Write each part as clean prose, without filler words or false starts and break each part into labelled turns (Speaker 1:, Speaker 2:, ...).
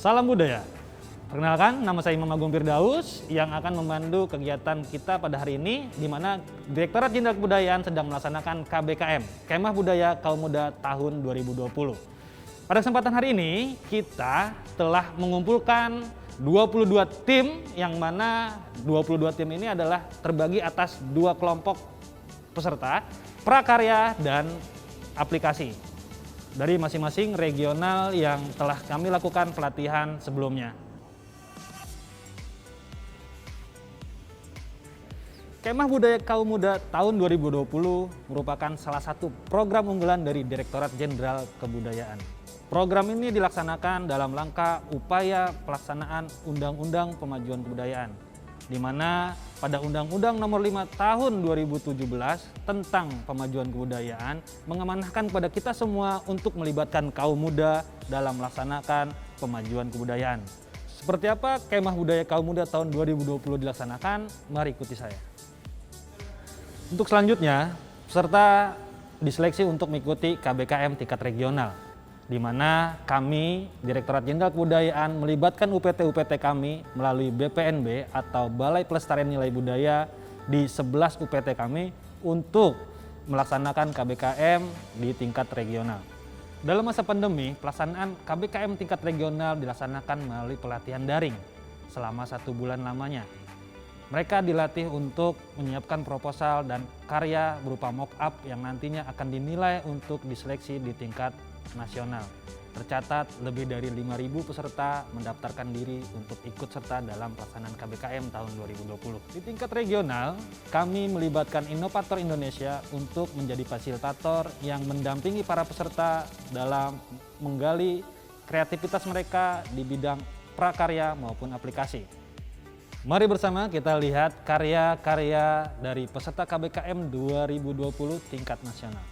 Speaker 1: Salam budaya. Perkenalkan, nama saya Imam Agung Firdaus yang akan memandu kegiatan kita pada hari ini, di mana Direktorat Jenderal Kebudayaan sedang melaksanakan KBKM, Kemah Budaya Kaum Muda tahun 2020. Pada kesempatan hari ini, kita telah mengumpulkan 22 tim, yang mana 22 tim ini adalah terbagi atas 2 kelompok peserta, prakarya dan aplikasi, dari masing-masing regional yang telah kami lakukan pelatihan sebelumnya. Kemah Budaya Kaum Muda tahun 2020 merupakan salah satu program unggulan dari Direktorat Jenderal Kebudayaan. Program ini dilaksanakan dalam rangka upaya pelaksanaan Undang-Undang Pemajuan Kebudayaan, di mana pada Undang-Undang Nomor 5 Tahun 2017 tentang Pemajuan Kebudayaan mengamanahkan kepada kita semua untuk melibatkan kaum muda dalam melaksanakan pemajuan kebudayaan. Seperti apa Kemah Budaya Kaum Muda tahun 2020 dilaksanakan? Mari ikuti saya. Untuk selanjutnya, peserta diseleksi untuk mengikuti KBKM tingkat regional, di mana kami, Direktorat Jenderal Kebudayaan, melibatkan UPT-UPT kami melalui BPNB atau Balai Pelestarian Nilai Budaya di 11 UPT kami untuk melaksanakan KBKM di tingkat regional. Dalam masa pandemi, pelaksanaan KBKM tingkat regional dilaksanakan melalui pelatihan daring selama 1 bulan lamanya. Mereka dilatih untuk menyiapkan proposal dan karya berupa mock-up yang nantinya akan dinilai untuk diseleksi di tingkat nasional. Tercatat lebih dari 5.000 peserta mendaftarkan diri untuk ikut serta dalam pelaksanaan KBKM tahun 2020. Di tingkat regional, kami melibatkan inovator Indonesia untuk menjadi fasilitator yang mendampingi para peserta dalam menggali kreativitas mereka di bidang prakarya maupun aplikasi. Mari bersama kita lihat karya-karya dari peserta KBKM 2020 tingkat nasional.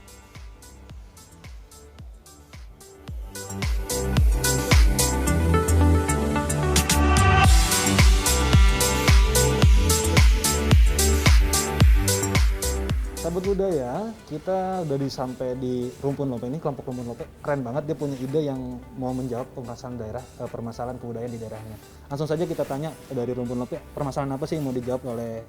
Speaker 1: Sahabat budaya, kita udah sampai di Rumpun Lope. Ini kelompok Rumpun Lope keren banget, dia punya ide yang mau menjawab permasalahan kebudayaan di daerahnya. Langsung saja kita tanya dari Rumpun Lope, permasalahan apa sih yang mau dijawab oleh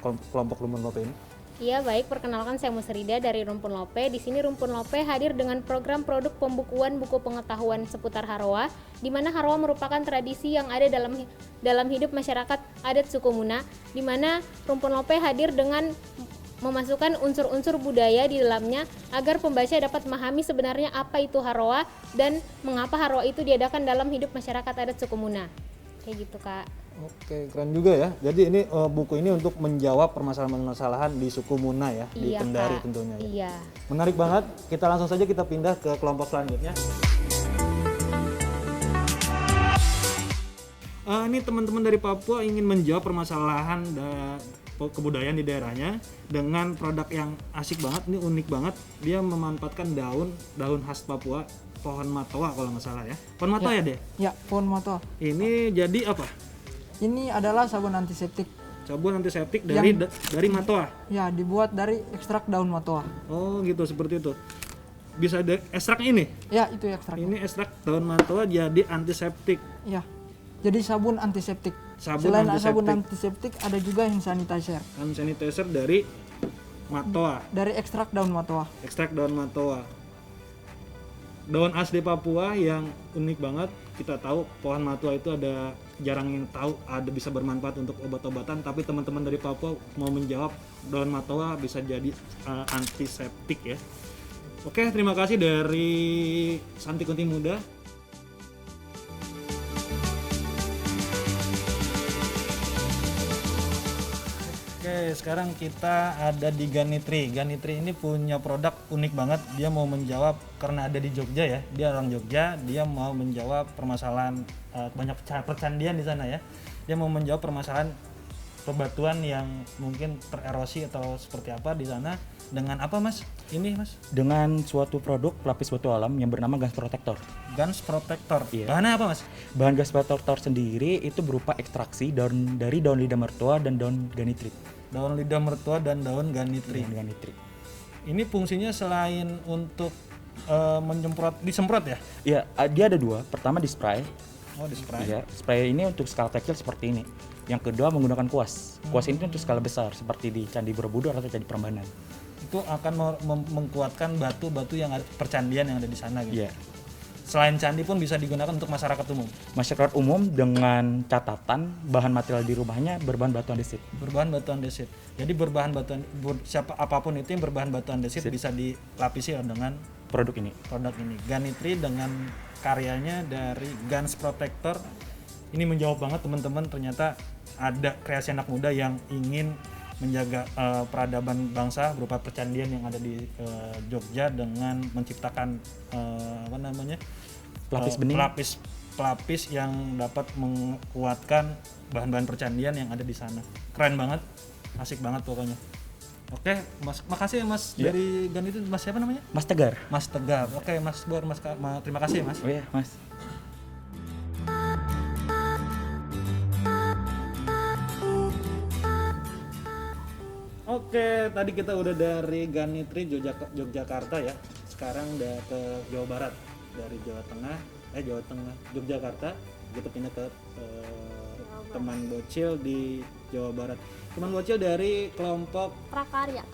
Speaker 1: kelompok Rumpun Lope ini?
Speaker 2: Iya, baik. Perkenalkan, saya Musrida dari Rumpun Lope. Di sini Rumpun Lope hadir dengan program produk pembukuan buku pengetahuan seputar Haroa, di mana Haroa merupakan tradisi yang ada dalam hidup masyarakat adat suku Muna, di mana Rumpun Lope hadir dengan memasukkan unsur-unsur budaya di dalamnya agar pembaca dapat memahami sebenarnya apa itu Haroa dan mengapa Haroa itu diadakan dalam hidup masyarakat adat suku Muna. Kayak gitu, Kak.
Speaker 1: Oke, keren juga ya. Jadi ini buku ini untuk menjawab permasalahan-permasalahan di suku Muna ya, di Kendari
Speaker 2: Kak.
Speaker 1: tentunya ya.
Speaker 2: Iya.
Speaker 1: Menarik banget. Kita langsung saja kita pindah ke kelompok selanjutnya. Ini teman-teman dari Papua ingin menjawab permasalahan kebudayaan di daerahnya dengan produk yang asik banget, ini unik banget. Dia memanfaatkan daun khas Papua, pohon matoa kalau nggak salah ya. Pohon matoa ya, Deh?
Speaker 3: Ya, pohon matoa.
Speaker 1: Ini jadi apa?
Speaker 3: Ini adalah sabun antiseptik.
Speaker 1: Sabun antiseptik dari matoa.
Speaker 3: Ya, dibuat dari ekstrak daun matoa.
Speaker 1: Oh, gitu, seperti itu. Bisa ada ekstraknya ini?
Speaker 3: Ya, itu ekstrak.
Speaker 1: Ini ekstrak daun matoa jadi antiseptik.
Speaker 3: Ya. Jadi sabun antiseptik.
Speaker 1: Sabun
Speaker 3: antiseptik ada juga hand sanitizer.
Speaker 1: Hand sanitizer dari matoa.
Speaker 3: Dari ekstrak daun matoa.
Speaker 1: Ekstrak daun matoa. Daun asli Papua yang unik banget. Kita tahu pohon matoa itu jarang yang tahu ada bisa bermanfaat untuk obat-obatan, tapi teman-teman dari Papua mau menjawab daun matoa bisa jadi antiseptik ya. Oke, terima kasih dari Santi Kunti Muda. Oke, sekarang kita ada di Ganitri. Ganitri ini punya produk unik banget. Dia mau menjawab, karena ada di Jogja ya. Dia orang Jogja, dia mau menjawab permasalahan banyak percandian di sana ya. Dia mau menjawab permasalahan bebatuan yang mungkin tererosi atau seperti apa di sana. Dengan apa, Mas? Ini, Mas?
Speaker 4: Dengan suatu produk pelapis batu alam yang bernama Gans Protector.
Speaker 1: Gans Protector.
Speaker 4: Iya.
Speaker 1: Bahannya apa, Mas?
Speaker 4: Bahan Gans Protector sendiri itu berupa ekstraksi dari daun lidah mertua dan daun ganitrit.
Speaker 1: Daun lidah mertua dan daun ganitri. Ini fungsinya selain untuk disemprot ya?
Speaker 4: Iya, dia ada dua. Pertama di spray,
Speaker 1: Oh, di spray.
Speaker 4: Iya, spray ini untuk skala kecil seperti ini. Yang kedua menggunakan kuas. Kuas ini untuk skala besar seperti di Candi Borobudur atau Candi Prambanan.
Speaker 1: Itu akan mengkuatkan batu-batu yang ada, percandian yang ada di sana gitu.
Speaker 4: Iya.
Speaker 1: Selain candi pun bisa digunakan untuk masyarakat umum.
Speaker 4: Masyarakat umum dengan catatan bahan material di rumahnya berbahan batu andesit.
Speaker 1: Berbahan batu andesit. Jadi berbahan batu siapa apapun itu yang berbahan batu andesit bisa dilapisi dengan
Speaker 4: Produk ini.
Speaker 1: produk ini. Ganitri dengan karyanya dari Guns Protector ini menjawab banget teman-teman, ternyata ada kreasi anak muda yang ingin menjaga peradaban bangsa berupa percandian yang ada di Jogja dengan menciptakan
Speaker 4: Pelapis bening.
Speaker 1: pelapis yang dapat menguatkan bahan-bahan percandian yang ada di sana. Keren banget, asik banget pokoknya. Oke, Mas, makasih ya Mas
Speaker 4: Ya.
Speaker 1: dari Gan itu, Mas siapa namanya?
Speaker 4: Mas Tegar.
Speaker 1: Mas Tegar. Oke, Mas Bor, terima kasih ya Mas.
Speaker 4: Oh iya, Mas.
Speaker 1: Oke, tadi kita udah dari Ganitri Yogyakarta ya. Sekarang udah ke Jawa Barat. Dari Jawa Tengah, Yogyakarta. Kita pindah ke teman bocil di Jawa Barat. Teman bocil dari kelompok
Speaker 5: Prakarya.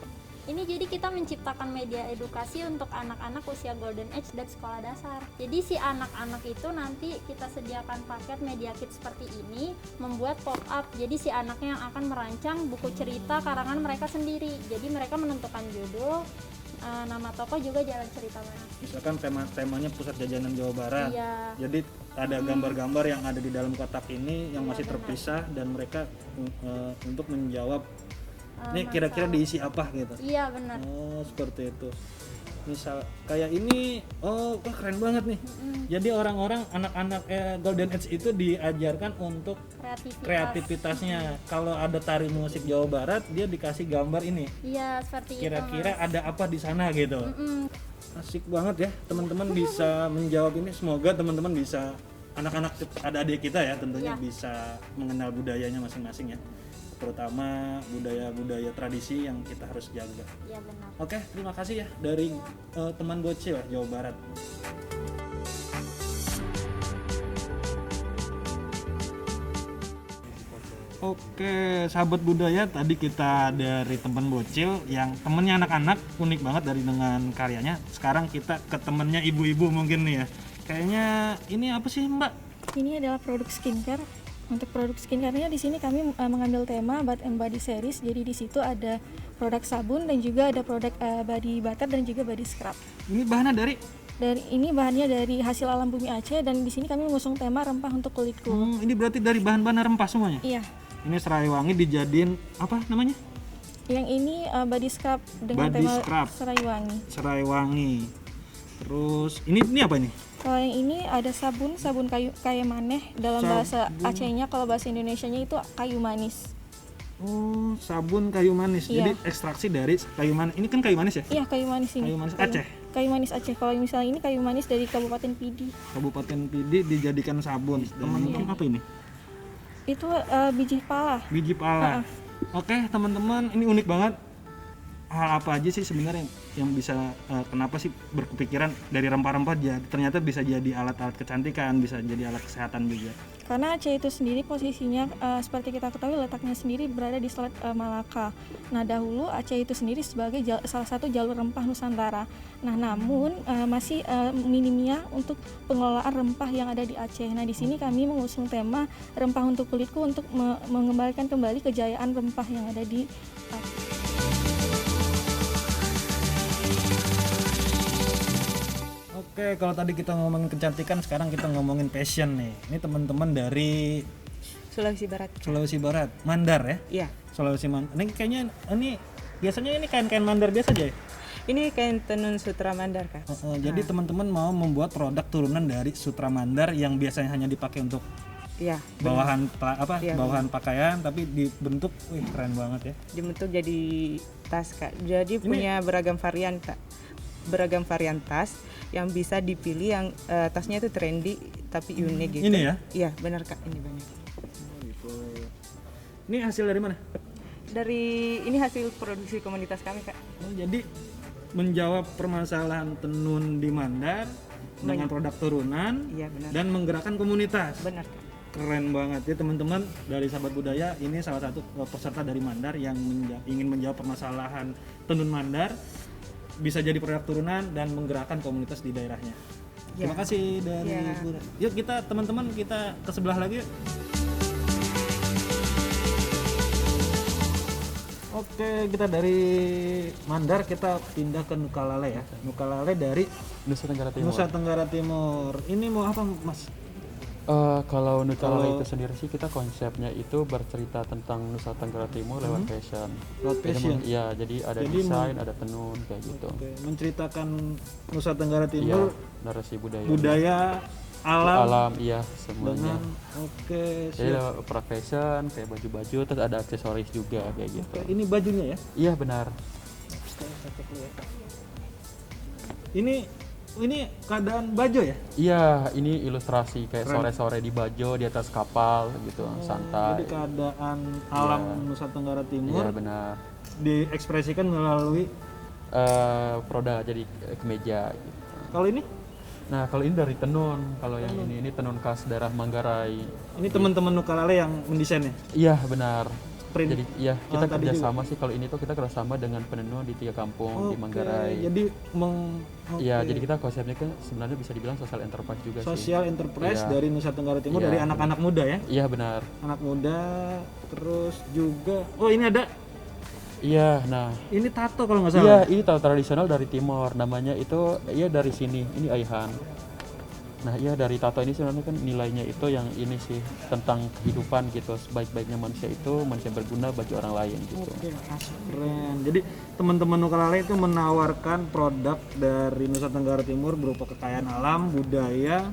Speaker 5: Ini jadi kita menciptakan media edukasi untuk anak-anak usia golden age dan sekolah dasar. Jadi si anak-anak itu nanti kita sediakan paket media kit seperti ini, membuat pop up. Jadi si anaknya yang akan merancang buku cerita karangan mereka sendiri. Jadi mereka menentukan judul, nama tokoh juga jalan cerita mereka.
Speaker 1: misalkan temanya pusat jajanan Jawa Barat.
Speaker 5: Iya.
Speaker 1: Jadi ada gambar-gambar yang ada di dalam kotak ini yang
Speaker 5: Iya,
Speaker 1: masih
Speaker 5: benar.
Speaker 1: terpisah dan mereka untuk menjawab ini
Speaker 5: Masalah.
Speaker 1: kira-kira diisi apa gitu.
Speaker 5: Iya benar.
Speaker 1: Oh, seperti itu. Misal kayak ini, oh wah keren banget nih. Jadi orang-orang anak-anak Golden Age itu diajarkan untuk kreativitasnya. Kalau ada tari musik Jawa Barat, dia dikasih gambar ini.
Speaker 5: Iya seperti
Speaker 1: Kira-kira
Speaker 5: itu. Mas.
Speaker 1: ada apa di sana gitu. Asik banget ya, teman-teman bisa menjawab ini. Semoga teman-teman bisa, anak-anak adik-adik kita ya tentunya
Speaker 5: Iya.
Speaker 1: bisa mengenal budayanya masing-masing ya. Terutama budaya-budaya tradisi yang kita harus jaga.
Speaker 5: Iya benar.
Speaker 1: Oke, terima kasih ya dari teman bocil Jawa Barat. Oke, sahabat budaya, tadi kita dari teman bocil yang temennya anak-anak, unik banget dari dengan karyanya. Sekarang kita ke temennya ibu-ibu mungkin nih ya. Kayaknya ini apa sih Mbak?
Speaker 6: Ini adalah produk skincare. Untuk produk skincare-nya di sini kami mengambil tema Bath and Body Series. Jadi di situ ada produk sabun dan juga ada produk body butter dan juga body scrub.
Speaker 1: Ini bahannya dari?
Speaker 6: Ini bahannya dari hasil alam bumi Aceh dan di sini kami mengusung tema rempah untuk kulitku.
Speaker 1: Ini berarti dari bahan-bahan rempah semuanya?
Speaker 6: Iya.
Speaker 1: Ini serai wangi dijadiin apa namanya?
Speaker 6: Yang ini body scrub dengan
Speaker 1: Body
Speaker 6: tema
Speaker 1: scrub.
Speaker 6: serai wangi.
Speaker 1: Serai wangi. Terus ini apa ini?
Speaker 6: Kalau yang ini ada sabun kayu maneh dalam bahasa
Speaker 1: Sabun.
Speaker 6: Acehnya, kalau bahasa Indonesianya itu kayu manis.
Speaker 1: Oh, sabun kayu manis.
Speaker 6: Iya.
Speaker 1: Jadi ekstraksi dari kayu manis. Ini kan kayu manis ya?
Speaker 6: Iya, kayu manis ini.
Speaker 1: Kayu manis Aceh.
Speaker 6: Kayu manis Aceh. Kalau misalnya ini kayu manis dari Kabupaten Pidi.
Speaker 1: Kabupaten Pidi dijadikan sabun. Teman-teman apa ini?
Speaker 6: Itu biji pala.
Speaker 1: Biji pala. Oke, teman-teman, ini unik banget. Hal apa aja sih sebenarnya yang bisa kenapa sih berkepikiran dari rempah-rempah ternyata bisa jadi alat-alat kecantikan, bisa jadi alat kesehatan juga.
Speaker 6: Karena Aceh itu sendiri posisinya seperti kita ketahui letaknya sendiri berada di Selat Malaka. Nah, dahulu Aceh itu sendiri sebagai salah satu jalur rempah Nusantara. Nah, namun masih minimnya untuk pengelolaan rempah yang ada di Aceh. Nah, di sini kami mengusung tema rempah untuk kulitku untuk mengembalikan kembali kejayaan rempah yang ada di Aceh.
Speaker 1: Oke, kalau tadi kita ngomongin kecantikan, sekarang kita ngomongin fashion nih. Ini teman-teman dari
Speaker 7: Sulawesi Barat.
Speaker 1: Sulawesi Barat, Mandar ya?
Speaker 7: Iya.
Speaker 1: Sulawesi Mandar. Ini kayaknya biasanya ini kain-kain Mandar biasa aja ya?
Speaker 7: Ini kain tenun sutra Mandar, Kak.
Speaker 1: Jadi teman-teman mau membuat produk turunan dari sutra Mandar yang biasanya hanya dipakai untuk
Speaker 7: Iya.
Speaker 1: bawahan
Speaker 7: Iya,
Speaker 1: bawahan pakaian, tapi dibentuk, wih keren banget ya.
Speaker 7: Dibentuk jadi tas, Kak. Jadi punya beragam varian, Kak. Beragam varian tas yang bisa dipilih yang tasnya itu trendy tapi unik gitu.
Speaker 1: Ini ya?
Speaker 7: Iya, benar, Kak. Ini banyak.
Speaker 1: Ini hasil dari mana?
Speaker 7: Ini hasil produksi komunitas kami, Kak.
Speaker 1: Oh, jadi menjawab permasalahan tenun di Mandar, dengan produk turunan
Speaker 7: Iya, benar.
Speaker 1: dan menggerakkan komunitas.
Speaker 7: Benar, Kak.
Speaker 1: Keren banget ya teman-teman dari Sahabat Budaya. Ini salah satu peserta dari Mandar yang ingin menjawab permasalahan tenun Mandar, bisa jadi produk turunan dan menggerakkan komunitas di daerahnya.
Speaker 7: Ya.
Speaker 1: Terima kasih dari
Speaker 7: Ya.
Speaker 1: Bu. Yuk kita teman-teman kita ke sebelah lagi yuk. Oke, kita dari Mandar kita pindah ke Nukalale ya. Nukalale dari
Speaker 8: Nusa Tenggara Timur.
Speaker 1: Nusa Tenggara Timur. Ini mau apa Mas?
Speaker 8: Kalau Nukalale
Speaker 1: Kalau-
Speaker 8: itu sendiri sih kita konsepnya itu bercerita tentang Nusa Tenggara Timur lewat fashion.
Speaker 1: Lewat
Speaker 8: Jadi
Speaker 1: fashion?
Speaker 8: iya, jadi ada
Speaker 1: Jadi
Speaker 8: desain, ada tenun kayak gitu.
Speaker 1: Oke, menceritakan Nusa Tenggara
Speaker 8: Iya,
Speaker 1: Timur,
Speaker 8: narasi budaya.
Speaker 1: budaya, alam,
Speaker 8: Alam, iya semuanya.
Speaker 1: dengan oke
Speaker 8: Jadi
Speaker 1: siap.
Speaker 8: lewat fashion kayak baju-baju, terus ada aksesoris juga kayak gitu.
Speaker 1: Oke, ini bajunya ya.
Speaker 8: Iya benar.
Speaker 1: Ini keadaan Bajo ya?
Speaker 8: Iya, ini ilustrasi kayak sore-sore di Bajo di atas kapal gitu,
Speaker 1: Jadi
Speaker 8: santai.
Speaker 1: keadaan alam Nusa Tenggara
Speaker 8: Iya
Speaker 1: Timur
Speaker 8: benar.
Speaker 1: diekspresikan melalui
Speaker 8: Produk jadi kemeja gitu.
Speaker 1: kalau ini
Speaker 8: Nah, kalau ini dari tenun, kalau yang ini tenun khas daerah Manggarai.
Speaker 1: ini teman-teman Nukalale yang mendesainnya.
Speaker 8: Iya, benar.
Speaker 1: Print.
Speaker 8: Jadi iya,
Speaker 1: Oh,
Speaker 8: kita
Speaker 1: tadi
Speaker 8: kerjasama sih kalau ini tuh kita kerjasama dengan penenun di 3 kampung di
Speaker 1: Oke,
Speaker 8: Manggarai.
Speaker 1: jadi
Speaker 8: Iya,
Speaker 1: oke.
Speaker 8: jadi kita konsepnya kan sebenarnya bisa dibilang social enterprise juga sih.
Speaker 1: Social enterprise
Speaker 8: Iya.
Speaker 1: dari Nusa Tenggara Timur
Speaker 8: Iya,
Speaker 1: dari anak-anak muda ya.
Speaker 8: Iya, benar.
Speaker 1: Anak muda terus juga oh ini ada
Speaker 8: Iya, nah.
Speaker 1: ini tato kalau nggak
Speaker 8: Iya,
Speaker 1: salah.
Speaker 8: ini tahu tradisional dari Timor. Namanya itu iya dari sini. Ini Aihan. Nah, iya dari tato ini sebenarnya kan nilainya itu yang ini sih tentang kehidupan gitu. Sebaik-baiknya manusia itu manusia berguna bagi orang lain gitu.
Speaker 1: Oke, asik, keren. Jadi teman-teman Nukalale itu menawarkan produk dari Nusa Tenggara Timur berupa kekayaan alam, budaya,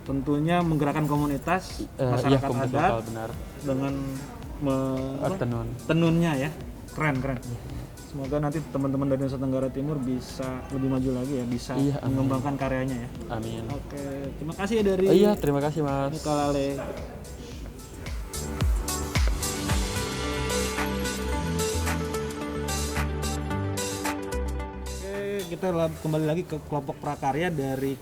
Speaker 1: tentunya menggerakkan komunitas
Speaker 8: Iya,
Speaker 1: masyarakat
Speaker 8: komunitas
Speaker 1: adat
Speaker 8: lokal benar.
Speaker 1: dengan
Speaker 8: Tenun.
Speaker 1: tenunnya ya. Keren. Semoga nanti teman-teman dari Nusa Tenggara Timur bisa lebih maju lagi ya, bisa
Speaker 8: Iya, amin.
Speaker 1: mengembangkan karyanya ya.
Speaker 8: Amin.
Speaker 1: Oke, terima kasih ya dari
Speaker 8: Iya, terima kasih Mas.
Speaker 1: Nukalale. Oke, kita kembali lagi ke kelompok prakarya dari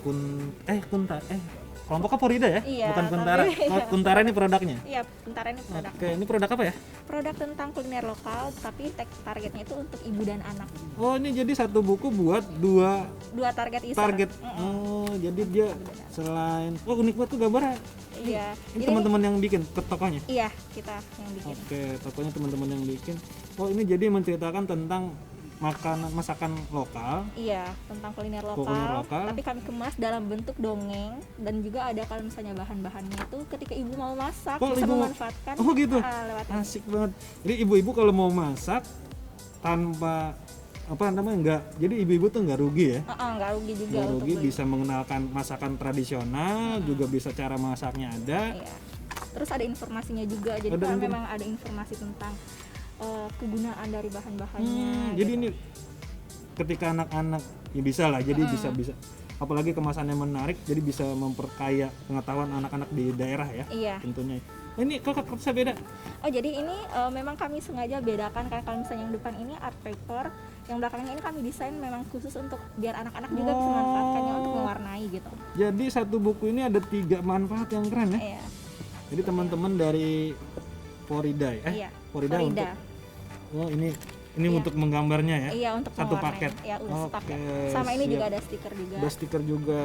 Speaker 1: kelompoknya Porida ya?
Speaker 9: Iya,
Speaker 1: Bukan Kuntara.
Speaker 9: tapi-
Speaker 1: Oh, Kuntara ini produknya.
Speaker 9: Iya, Kuntara ini produk.
Speaker 1: Oke, ini produk apa ya?
Speaker 9: Produk tentang kuliner lokal, tapi targetnya itu untuk ibu dan anak.
Speaker 1: Oh, ini jadi satu buku buat dua
Speaker 9: Dua target user.
Speaker 1: target. Oh, jadi dia selain unik banget tuh gambarnya.
Speaker 9: Iya.
Speaker 1: Ini
Speaker 9: Jadi
Speaker 1: teman-teman yang bikin ke tokonya.
Speaker 9: iya, kita yang bikin.
Speaker 1: Oke, tokonya teman-teman yang bikin. Oh, ini jadi menceritakan tentang masakan lokal.
Speaker 9: Iya, tentang kuliner
Speaker 1: Kuliner
Speaker 9: lokal,
Speaker 1: lokal.
Speaker 9: tapi kami kemas dalam bentuk dongeng dan juga ada kalau misalnya bahan-bahannya itu ketika ibu mau masak
Speaker 1: Oh,
Speaker 9: bisa
Speaker 1: ibu-
Speaker 9: memanfaatkan
Speaker 1: Oh, gitu.
Speaker 9: lewat ini.
Speaker 1: Asik banget. Jadi ibu-ibu kalau mau masak tanpa apa namanya enggak. Jadi ibu-ibu tuh nggak rugi ya.
Speaker 9: Nggak rugi juga
Speaker 1: Nggak
Speaker 9: untuk
Speaker 1: rugi,
Speaker 9: beli.
Speaker 1: bisa mengenalkan masakan tradisional, juga bisa cara masaknya ada.
Speaker 9: Iya. Terus ada informasinya juga, jadi
Speaker 1: Ada
Speaker 9: kalau
Speaker 1: info-
Speaker 9: memang ada informasi tentang kegunaan dari bahan-bahannya.
Speaker 1: Jadi
Speaker 9: gitu.
Speaker 1: ini ketika anak-anak ya bisa lah, jadi bisa apalagi kemasannya menarik, jadi bisa memperkaya pengetahuan anak-anak di daerah ya.
Speaker 9: Iya.
Speaker 1: Tentunya. Oh, ini kok bisa beda?
Speaker 9: Oh jadi ini memang kami sengaja bedakan kayak kalau misalnya yang depan ini art paper, yang belakangnya ini kami desain memang khusus untuk biar anak-anak juga bisa memanfaatkannya untuk mewarnai gitu.
Speaker 1: Jadi satu buku ini ada 3 manfaat yang keren ya.
Speaker 9: Iya.
Speaker 1: Jadi teman-teman dari Porida ya?
Speaker 9: Iya.
Speaker 1: Porida
Speaker 9: Porida.
Speaker 1: untuk oh ini
Speaker 9: Iya.
Speaker 1: untuk menggambarnya ya.
Speaker 9: Iya untuk
Speaker 1: Satu
Speaker 9: mewarnai.
Speaker 1: paket.
Speaker 9: Iya untuk
Speaker 1: Oke,
Speaker 9: paket. Sama ini
Speaker 1: siap.
Speaker 9: juga ada stiker juga.
Speaker 1: Ada stiker juga.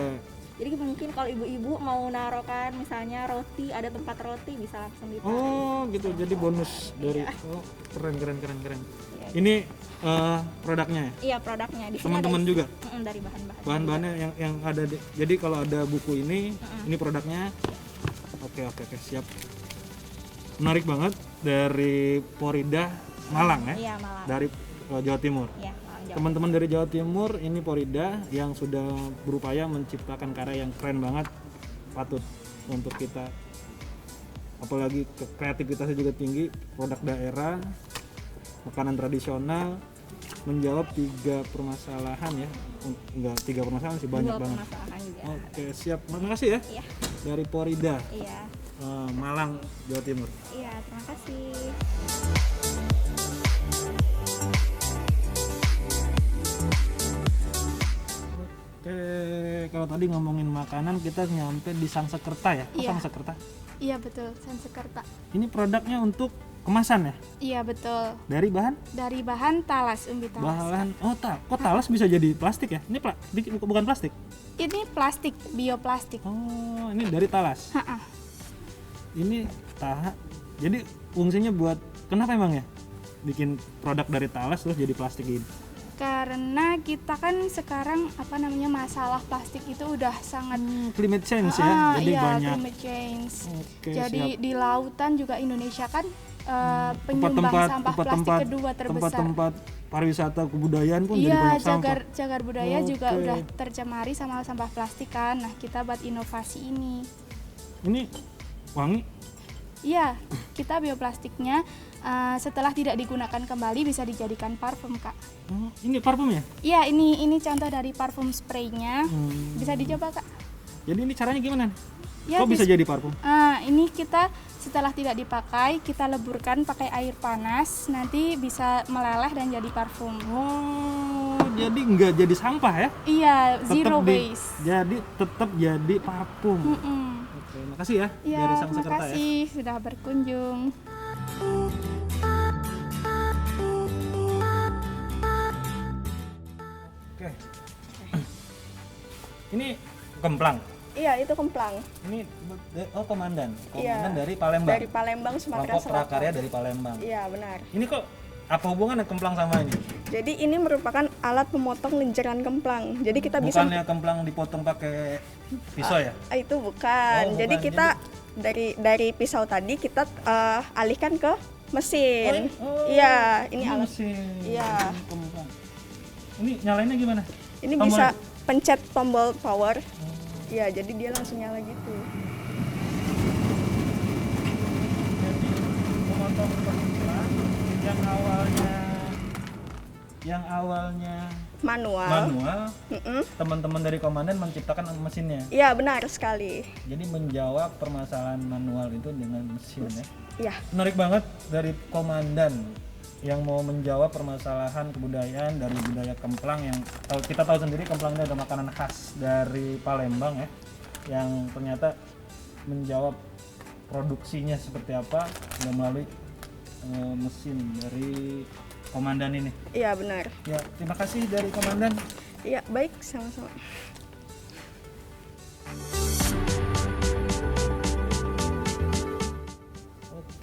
Speaker 9: Jadi mungkin kalau ibu-ibu mau naruhkan misalnya roti, ada tempat roti bisa langsung ditaruh.
Speaker 1: Oh gitu, jadi bonus dari oh keren.
Speaker 9: Iya.
Speaker 1: Ini produknya ya?
Speaker 9: Iya produknya. Di sini
Speaker 1: Teman-teman
Speaker 9: ada
Speaker 1: juga?
Speaker 9: dari bahan-bahan.
Speaker 1: Bahan-bahannya yang ada jadi kalau ada buku ini produknya. Oke, siap. Menarik banget dari Porida Malang ya?
Speaker 9: Iya Malang.
Speaker 1: Dari Jawa Timur.
Speaker 9: Iya Malang Jawa.
Speaker 1: Teman-teman dari Jawa Timur, ini Porida yang sudah berupaya menciptakan karya yang keren banget, patut untuk kita, apalagi kreativitasnya juga tinggi, produk daerah, makanan tradisional, menjawab 3 permasalahan ya, enggak 3 permasalahan sih, banyak
Speaker 9: Dua
Speaker 1: banget.
Speaker 9: permasalahan juga.
Speaker 1: Oke, siap, terima kasih ya
Speaker 9: Iya.
Speaker 1: dari Porida
Speaker 9: Iya.
Speaker 1: Malang, Jawa Timur.
Speaker 9: Iya, terima kasih.
Speaker 1: Oke, kalau tadi ngomongin makanan kita nyampe di Sangsekerta ya?
Speaker 10: Iya.
Speaker 1: Sangsekerta?
Speaker 10: Iya betul, Sangsekerta.
Speaker 1: Ini produknya untuk kemasan ya?
Speaker 10: Iya betul.
Speaker 1: Dari bahan?
Speaker 10: Dari bahan talas, umbi talas.
Speaker 1: Bahan, kok talas bisa jadi plastik ya? Ini bukan plastik?
Speaker 10: Ini plastik, bioplastik.
Speaker 1: Oh, ini dari talas?
Speaker 10: Ha-ha.
Speaker 1: Ini jadi fungsinya buat, kenapa emang ya? Bikin produk dari talas terus jadi plastik gini?
Speaker 10: Karena kita kan sekarang masalah plastik itu udah sangat
Speaker 1: Climate change ya? Jadi
Speaker 10: iya,
Speaker 1: banyak.
Speaker 10: climate change.
Speaker 1: Oke,
Speaker 10: Jadi
Speaker 1: siap.
Speaker 10: di lautan juga Indonesia kan penyumbang sampah plastik kedua terbesar.
Speaker 1: Tempat-tempat pariwisata kebudayaan pun jadi banyak
Speaker 10: Iya,
Speaker 1: sampah.
Speaker 10: cagar budaya juga
Speaker 1: Oke.
Speaker 10: udah tercemari sama sampah plastik kan. Nah, kita buat inovasi ini.
Speaker 1: Ini wangi?
Speaker 10: Iya, kita bioplastiknya setelah tidak digunakan kembali bisa dijadikan parfum, Kak.
Speaker 1: Oh, ini parfum ya?
Speaker 10: Iya, ini contoh dari parfum spraynya. Bisa dicoba, Kak.
Speaker 1: Jadi ini caranya gimana?
Speaker 10: Ya,
Speaker 1: Kok bisa jadi parfum?
Speaker 10: Ini kita setelah tidak dipakai, kita leburkan pakai air panas, nanti bisa meleleh dan jadi parfum.
Speaker 1: Oh, jadi nggak jadi sampah ya?
Speaker 10: Iya, zero
Speaker 1: Tetep
Speaker 10: waste.
Speaker 1: Jadi tetap jadi parfum. Oke, makasih ya
Speaker 10: Iya,
Speaker 1: dari
Speaker 10: terima
Speaker 1: Sangsekerta ya.
Speaker 10: kasih sudah berkunjung.
Speaker 1: Oke. Ini kemplang.
Speaker 11: Iya, itu kemplang.
Speaker 1: Ini komandan.
Speaker 11: Iya,
Speaker 1: Dari Palembang.
Speaker 11: Dari Palembang, Sumatera
Speaker 1: Kelompok
Speaker 11: Selatan.
Speaker 1: prakarya dari Palembang.
Speaker 11: Iya, benar.
Speaker 1: Ini kok apa hubungannya kemplang sama ini?
Speaker 11: Jadi ini merupakan alat pemotong lenjeran kemplang. Jadi kita bisa
Speaker 1: Bukannya kemplang dipotong pakai pisau ya?
Speaker 11: itu bukan.
Speaker 1: Oh,
Speaker 11: Jadi
Speaker 1: bukan.
Speaker 11: kita dari pisau tadi kita alihkan ke mesin. Iya, ini alat.
Speaker 1: Mesin.
Speaker 11: Iya.
Speaker 1: Kemplang. Ini nyalainnya gimana?
Speaker 11: Ini
Speaker 1: Tombol.
Speaker 11: bisa pencet tombol power. Iya, jadi dia langsung nyala gitu.
Speaker 1: Memotong kemplang yang awalnya
Speaker 11: Manual.
Speaker 1: Teman-teman dari komandan menciptakan mesinnya.
Speaker 11: Iya, benar sekali.
Speaker 1: Jadi menjawab permasalahan manual itu dengan mesin ya.
Speaker 11: Iya.
Speaker 1: Menarik banget dari komandan yang mau menjawab permasalahan kebudayaan dari budaya kemplang yang kita tahu sendiri kemplang ini ada makanan khas dari Palembang ya, yang ternyata menjawab produksinya seperti apa melalui mesin dari komandan ini.
Speaker 11: Iya, benar.
Speaker 1: Ya, terima kasih dari komandan.
Speaker 11: Iya, baik, sama-sama.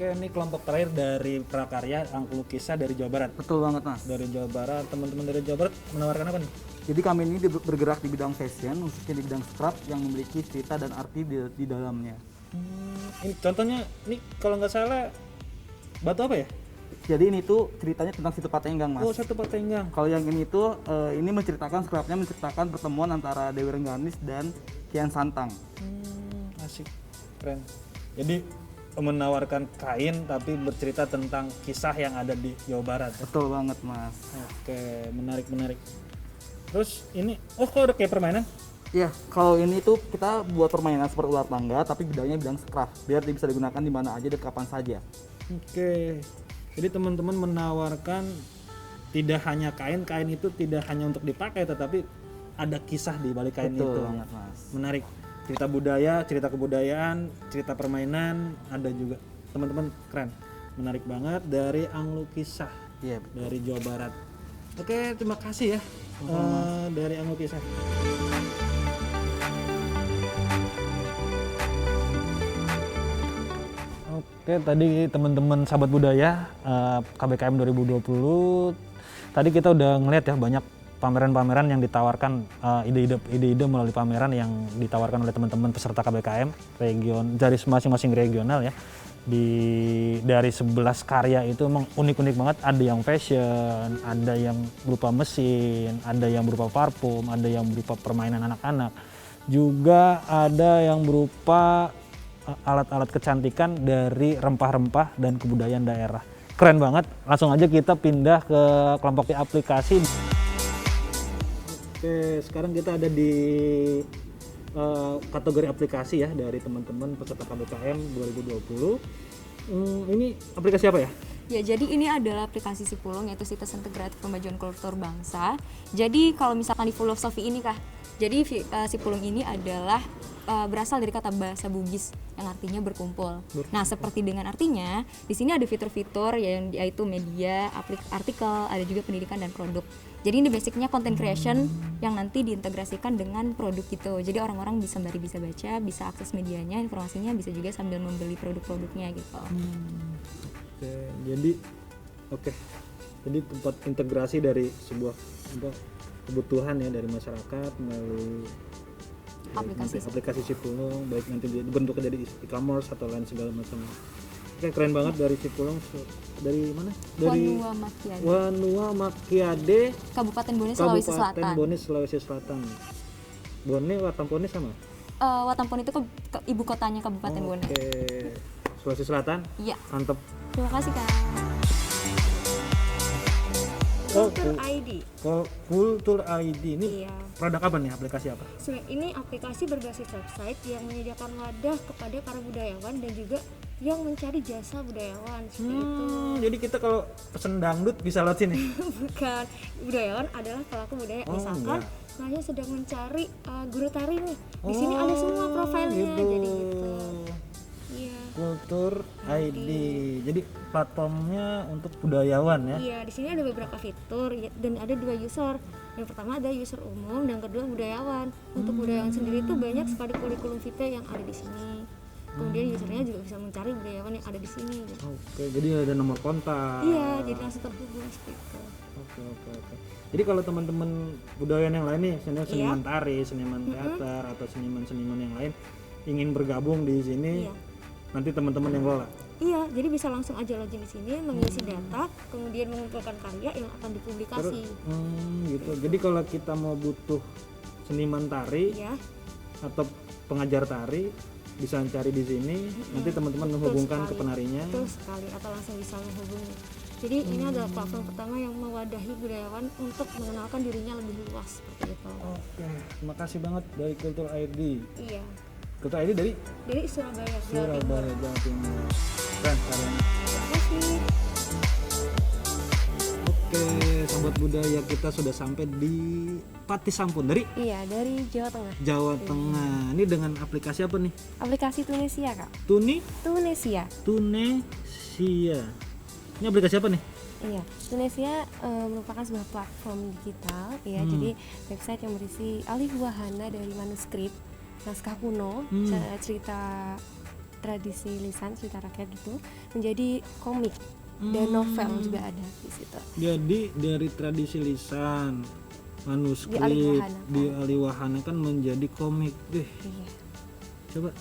Speaker 1: Oke, ini kelompok terakhir dari prakarya Angklung Kisah dari Jawa Barat.
Speaker 12: Betul banget, Mas.
Speaker 1: Dari Jawa Barat, teman-teman dari Jawa Barat menawarkan apa nih?
Speaker 12: Jadi kami ini bergerak di bidang fashion, khususnya di bidang scrap yang memiliki cerita dan arti di dalamnya.
Speaker 1: Ini contohnya, ini kalau nggak salah batu apa ya?
Speaker 12: Jadi ini tuh ceritanya tentang Situ Patenggang, Mas.
Speaker 1: Oh, Situ Patenggang.
Speaker 12: Kalau yang ini tuh ini menceritakan scrapnya menceritakan pertemuan antara Dewi Rengganis dan Kian Santang.
Speaker 1: Asik, keren. Jadi menawarkan kain tapi bercerita tentang kisah yang ada di Jawa Barat.
Speaker 12: Betul banget, Mas.
Speaker 1: Oke, menarik. Terus ini, kok udah kayak permainan?
Speaker 12: Iya, kalau ini tuh kita buat permainan seperti ular tangga tapi bidangnya bidang scrap biar bisa digunakan di mana aja dan kapan saja.
Speaker 1: Oke. Jadi teman-teman menawarkan tidak hanya kain itu tidak hanya untuk dipakai tetapi ada kisah di balik kain
Speaker 12: Betul
Speaker 1: itu.
Speaker 12: banget, Mas.
Speaker 1: Menarik. Cerita budaya, cerita kebudayaan, cerita permainan ada juga. Teman-teman keren. Menarik banget dari Angklung Kisah.
Speaker 12: Iya,
Speaker 1: dari Jawa Barat. Oke, terima kasih ya. Dari Angklung Kisah. Oke, tadi teman-teman sahabat budaya KBKM 2020 tadi kita udah ngeliat ya banyak pameran-pameran yang ditawarkan, ide-ide melalui pameran yang ditawarkan oleh teman-teman peserta KBKM dari masing-masing regional ya. Dari 11 karya itu emang unik-unik banget, ada yang fashion, ada yang berupa mesin, ada yang berupa parfum, ada yang berupa permainan anak-anak, juga ada yang berupa alat-alat kecantikan dari rempah-rempah dan kebudayaan daerah. Keren banget. Langsung aja kita pindah ke kelompok aplikasi. Oke, sekarang kita ada di kategori aplikasi ya dari teman-teman peserta KBKM 2020. Ini aplikasi apa ya?
Speaker 13: Ya, jadi ini adalah aplikasi Sipulung, yaitu Situs Integratif Pemajuan Kultur Bangsa. Jadi kalau misalkan di filosofi ini Kak, Jadi si pulung ini adalah berasal dari kata bahasa Bugis yang artinya berkumpul. Nah, seperti dengan artinya, di sini ada fitur-fitur yaitu media, artikel, ada juga pendidikan dan produk. Jadi ini basicnya content creation yang nanti diintegrasikan dengan produk gitu. Jadi orang-orang bisa baca, bisa akses medianya, informasinya, bisa juga sambil membeli produk-produknya gitu.
Speaker 1: Oke. Jadi tempat integrasi dari sebuah kebutuhan ya dari masyarakat melalui aplikasi Cipulung, baik nanti dibentuk jadi e-commerce atau lain segala macam. Oke, keren banget dari Cipulung. Dari mana? Dari Wanua Makiade,
Speaker 13: Kabupaten Bone, Sulawesi Selatan.
Speaker 1: Kabupaten Bone, Sulawesi Selatan. Bone, Watampone sama?
Speaker 13: Watampone itu ibu kotanya Kabupaten Bone.
Speaker 1: Oke. Sulawesi Selatan?
Speaker 13: Iya.
Speaker 1: Mantap.
Speaker 13: Terima kasih, Kak.
Speaker 14: Kultur ID.
Speaker 1: Kultur ID ini
Speaker 14: Iya.
Speaker 1: produk apa nih? Aplikasi apa?
Speaker 14: Ini aplikasi berbasis website yang menyediakan wadah kepada para budayawan dan juga yang mencari jasa budayawan seperti itu.
Speaker 1: Jadi kita kalau pesen dangdut bisa lewat sini?
Speaker 14: Bukan, budayawan adalah pelaku budaya. Misalkan saya sedang mencari guru tari nih. Di sini ada semua profilnya,
Speaker 1: gitu.
Speaker 14: jadi gitu. Iya.
Speaker 1: Kultur ID. Jadi platformnya untuk budayawan ya?
Speaker 14: Iya, di sini ada beberapa fitur dan ada 2 user. Yang pertama ada user umum dan kedua budayawan. Untuk budayawan sendiri itu banyak sekali kurikulum vitae yang ada di sini. Kemudian usernya juga bisa mencari budayawan yang ada di sini. Gitu.
Speaker 1: Oke, jadi ada nomor kontak.
Speaker 14: Iya, jadi langsung terhubung seperti itu.
Speaker 1: Oke. Jadi kalau teman-teman budayawan yang lain nih, seniman tari, seniman teater atau seniman-seniman yang lain ingin bergabung di sini, nanti teman-teman yang kelola.
Speaker 14: Iya, jadi bisa langsung aja login di sini, mengisi data, kemudian mengumpulkan karya yang akan dipublikasi.
Speaker 1: Gitu. Jadi kalau kita mau butuh seniman tari atau pengajar tari, bisa cari di sini. Nanti teman-teman menghubungkan ke penarinya.
Speaker 14: Betul sekali, atau langsung bisa menghubungi. Jadi ini adalah platform pertama yang mewadahi budayawan untuk mengenalkan dirinya lebih luas seperti itu.
Speaker 1: Oke, terima kasih banget dari Kultur ID.
Speaker 14: Iya.
Speaker 1: Kultur ID dari
Speaker 14: Surabaya,
Speaker 1: Jawa Timur. Keren karyanya.
Speaker 14: Terima kasih.
Speaker 1: Oke, sahabat budaya, kita sudah sampai di Pati Sampun dari
Speaker 15: dari Jawa Tengah.
Speaker 1: Jawa Tengah. Ini dengan aplikasi apa nih?
Speaker 15: Aplikasi Tunisia, Kak.
Speaker 1: Tunisia. Ini aplikasi apa nih?
Speaker 15: Iya, Tunisia merupakan sebuah platform digital ya. Jadi website yang berisi alih wahana dari manuskrip, naskah kuno, cerita tradisi lisan, cerita rakyat gitu, menjadi komik dan novel juga ada di situ.
Speaker 1: Jadi dari tradisi lisan, manuskrip dialihwahanakan menjadi komik deh.
Speaker 15: Iya.
Speaker 1: Coba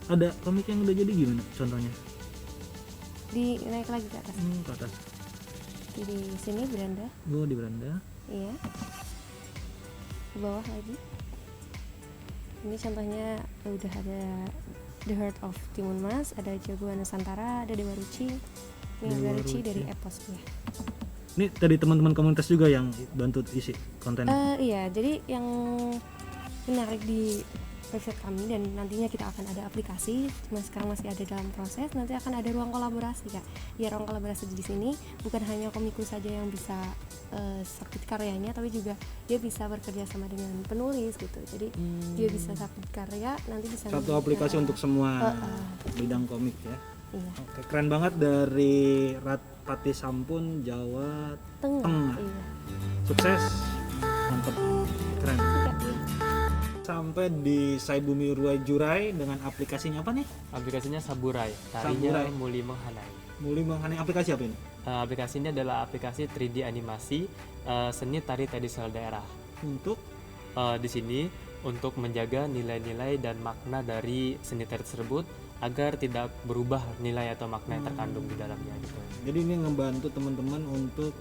Speaker 1: ada komik yang udah jadi gimana contohnya?
Speaker 15: Naik lagi ke atas.
Speaker 1: Ke atas.
Speaker 15: Di sini beranda.
Speaker 1: Di beranda.
Speaker 15: Iya. Ke bawah lagi. Ini contohnya udah ada The Heart of Timun Mas, ada Jagoan Nusantara, ada Dewa Ruci. Ini Dewa Ruci dari Epos ya.
Speaker 1: Ini tadi teman-teman komunitas juga yang bantu isi konten.
Speaker 15: Iya, jadi yang menarik di website kami dan nantinya kita akan ada aplikasi, cuma sekarang masih ada dalam proses, nanti akan ada ruang kolaborasi, Kak. Ya, ruang kolaborasi di sini bukan hanya komikus saja yang bisa submit karyanya, tapi juga dia bisa bekerja sama dengan penulis gitu. Jadi dia bisa submit karya, nanti bisa
Speaker 1: satu aplikasi untuk semua bidang komik ya.
Speaker 15: Iya.
Speaker 1: Oke, keren banget dari Pati Sampun, Jawa Tengah.
Speaker 15: Iya.
Speaker 1: Sukses, mantep, keren. Sampai di Saibumi Ruai Jurai dengan aplikasinya apa nih?
Speaker 16: Aplikasinya Saburai, tarinya Muli Menghanai.
Speaker 1: Muli Menghanai, aplikasi apa ini?
Speaker 16: Aplikasi ini adalah aplikasi 3D animasi seni tari tradisional daerah.
Speaker 1: Untuk?
Speaker 16: Di sini untuk menjaga nilai-nilai dan makna dari seni tari tersebut agar tidak berubah nilai atau makna yang terkandung di dalamnya gitu.
Speaker 1: Jadi ini ngebantu teman-teman untuk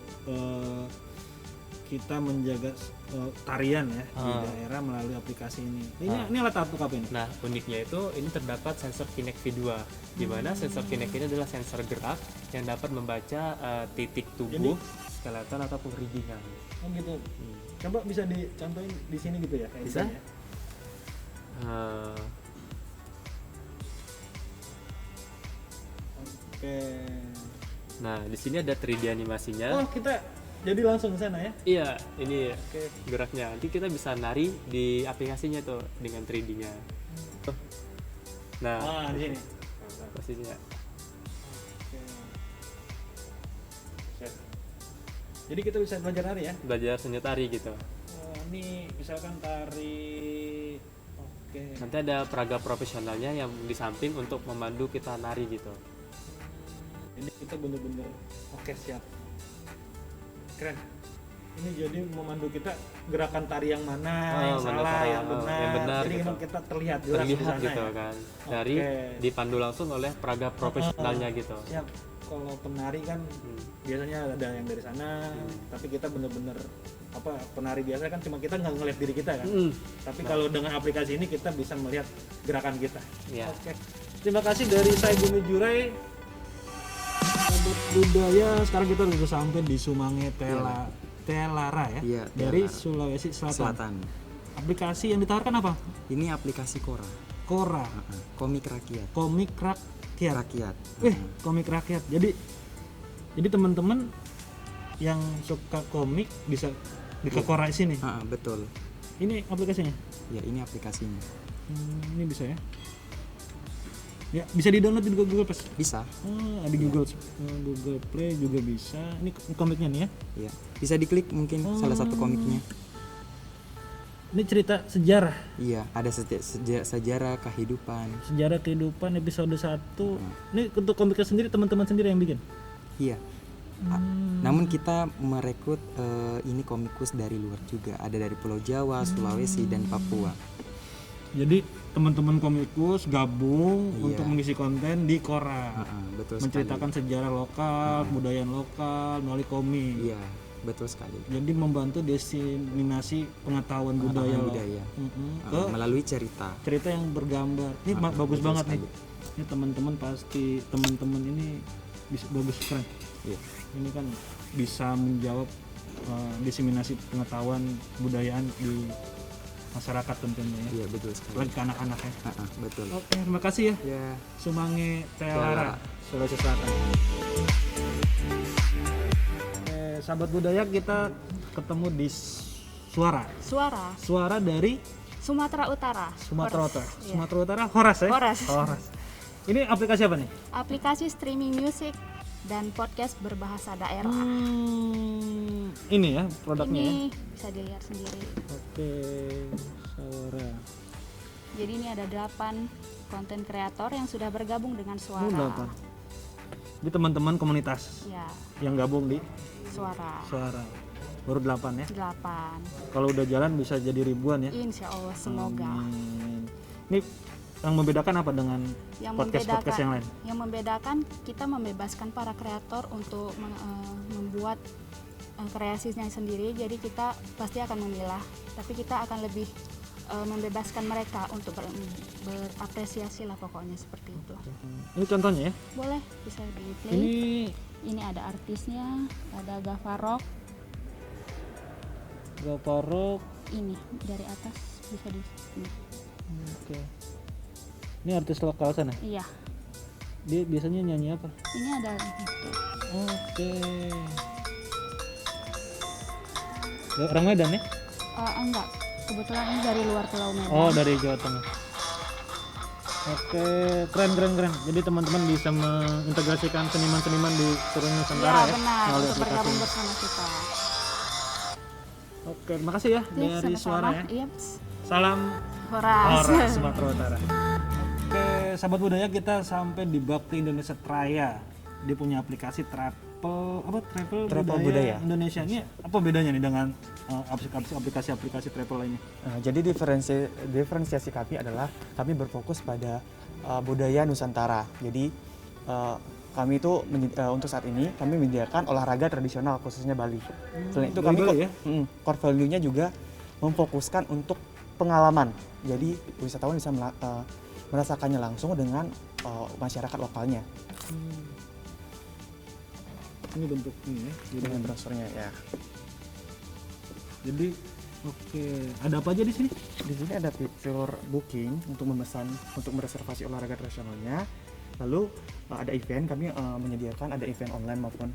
Speaker 1: kita menjaga tarian ya di daerah melalui aplikasi ini. Ini alat apa ini?
Speaker 16: Nah, uniknya itu ini terdapat sensor Kinect V2, di mana sensor Kinect ini adalah sensor gerak yang dapat membaca titik tubuh, skeleton ataupun ringan.
Speaker 1: Oh gitu. Coba bisa dicontohin di sini gitu ya?
Speaker 16: Bisa?
Speaker 1: Ya? Oke.
Speaker 16: Nah, di sini ada 3D animasinya.
Speaker 1: Oh, kita jadi langsung ke sana ya?
Speaker 16: Iya, ini geraknya. Nanti kita bisa nari di aplikasinya tuh dengan 3D-nya. Nah,
Speaker 1: di sini.
Speaker 16: posisinya.
Speaker 1: Jadi kita bisa belajar nari ya?
Speaker 16: Belajar seni tari gitu.
Speaker 1: Ini misalkan tari,
Speaker 16: Nanti ada peraga profesionalnya yang di samping untuk memandu kita nari gitu.
Speaker 1: Ini kita bener-bener siap. Keren. Ini jadi memandu kita gerakan tari yang mana, yang salah, yang benar. Jadi
Speaker 16: gitu.
Speaker 1: kita terlihat jelas di sana
Speaker 16: gitu
Speaker 1: ya?
Speaker 16: kan. Dari dipandu langsung oleh peraga profesionalnya gitu.
Speaker 1: Siap. Kalau penari kan biasanya ada yang dari sana, tapi kita bener-bener penari biasa kan cuma kita nggak ngeliat diri kita kan. Tapi kalau dengan aplikasi ini kita bisa melihat gerakan kita. Oke. Terima kasih dari saya Bumi Jurai. Budaya sekarang kita sudah sampai di Sumange Telara ya, dari
Speaker 17: Telara.
Speaker 1: Sulawesi Selatan. Aplikasi yang ditawarkan apa?
Speaker 17: Ini aplikasi Kora. Komik rakyat.
Speaker 1: Komik rakyat. Komik rakyat. Jadi teman-teman yang suka komik bisa ke Kora sini.
Speaker 17: Betul.
Speaker 1: Ini aplikasinya?
Speaker 17: Ya, ini aplikasinya.
Speaker 1: Ini bisa ya? Ya, bisa di-download di Google Play?
Speaker 17: Bisa.
Speaker 1: Di Google Play juga bisa. Ini komiknya nih ya?
Speaker 17: Iya. Bisa diklik mungkin salah satu komiknya.
Speaker 1: Ini cerita sejarah.
Speaker 17: Iya, ada sejarah kehidupan.
Speaker 1: Sejarah kehidupan episode 1. Ini untuk komiknya sendiri teman-teman sendiri yang bikin?
Speaker 17: Iya. Namun kita merekrut ini komikus dari luar juga. Ada dari Pulau Jawa, Sulawesi, dan Papua.
Speaker 1: Jadi teman-teman komikus gabung untuk mengisi konten di Kora.
Speaker 17: Betul
Speaker 1: menceritakan
Speaker 17: sekali.
Speaker 1: Sejarah lokal, budaya lokal melalui komik.
Speaker 17: Iya, betul sekali.
Speaker 1: Jadi membantu diseminasi pengetahuan budaya.
Speaker 17: Melalui cerita
Speaker 1: yang bergambar. Ini bagus banget sekali. Nih. Ini teman-teman pasti ini bagus, keren.
Speaker 17: Iya.
Speaker 1: Ini kan bisa menjawab diseminasi pengetahuan kebudayaan di masyarakat tentunya ya.
Speaker 17: Iya, betul sekali.
Speaker 1: Lagi ke anak-anak ya.
Speaker 17: Betul.
Speaker 1: Oke, terima kasih ya. Sumange Telara, Sulawesi Selatan. Sahabat budaya, kita ketemu di Suara dari
Speaker 18: Sumatera Utara.
Speaker 1: Sumatera Utara, Horas ya? Horas. Ini aplikasi apa nih?
Speaker 18: Aplikasi streaming musik dan podcast berbahasa daerah.
Speaker 1: Ini ya produknya.
Speaker 18: Ini bisa dilihat sendiri.
Speaker 1: Oke, Suara.
Speaker 18: Jadi ini ada 8 konten kreator yang sudah bergabung dengan Suara.
Speaker 1: 8. Ini teman-teman komunitas yang gabung di
Speaker 18: Suara.
Speaker 1: Baru 8 ya?
Speaker 18: 8.
Speaker 1: Kalau udah jalan bisa jadi ribuan ya?
Speaker 18: Insya Allah, semoga.
Speaker 1: Ini yang membedakan apa dengan podcast yang lain?
Speaker 18: Yang membedakan kita membebaskan para kreator untuk membuat kreasinya sendiri. Jadi kita pasti akan memilah, tapi kita akan lebih membebaskan mereka untuk berapresiasi lah pokoknya seperti itu.
Speaker 1: Ini contohnya ya?
Speaker 18: Boleh, bisa di play. Ini ada artisnya, ada Gafarok. Ini dari atas bisa di sini.
Speaker 1: Oke. Ini artis lokal sana?
Speaker 18: Iya.
Speaker 1: Dia biasanya nyanyi apa?
Speaker 18: Ini ada gitu.
Speaker 1: Oke. Orang Medan ya?
Speaker 18: Enggak. Kebetulan ini dari luar Pulau Medan.
Speaker 1: Oh, dari Jawa Tengah. Oke, keren. Jadi teman-teman bisa mengintegrasikan seniman-seniman di seluruh Nusantara ya?
Speaker 18: Benar, untuk bergabung bersama kita.
Speaker 1: Oke, terima kasih ya dari Suara ya.
Speaker 18: Iya.
Speaker 1: Salam
Speaker 18: Horas,
Speaker 1: Sumatera Utara. Oke, sahabat budaya, kita sampai di Bakti Indonesia Traya. Dia punya aplikasi travel budaya Indonesia. Ini apa bedanya nih dengan aplikasi travel lainnya?
Speaker 19: Jadi diferensiasi kami adalah kami berfokus pada budaya Nusantara. Jadi kami itu untuk saat ini kami menyediakan olahraga tradisional khususnya Bali. Selain itu kami core value-nya juga memfokuskan untuk pengalaman. Jadi wisatawan bisa merasakannya langsung dengan masyarakat lokalnya.
Speaker 1: Ini bentuknya ya,
Speaker 19: dengan brosurnya ya.
Speaker 1: Jadi ada apa aja di sini?
Speaker 19: Di sini ada fitur booking untuk memesan, untuk mereservasi olahraga tradisionalnya. Lalu ada event, kami menyediakan ada event online maupun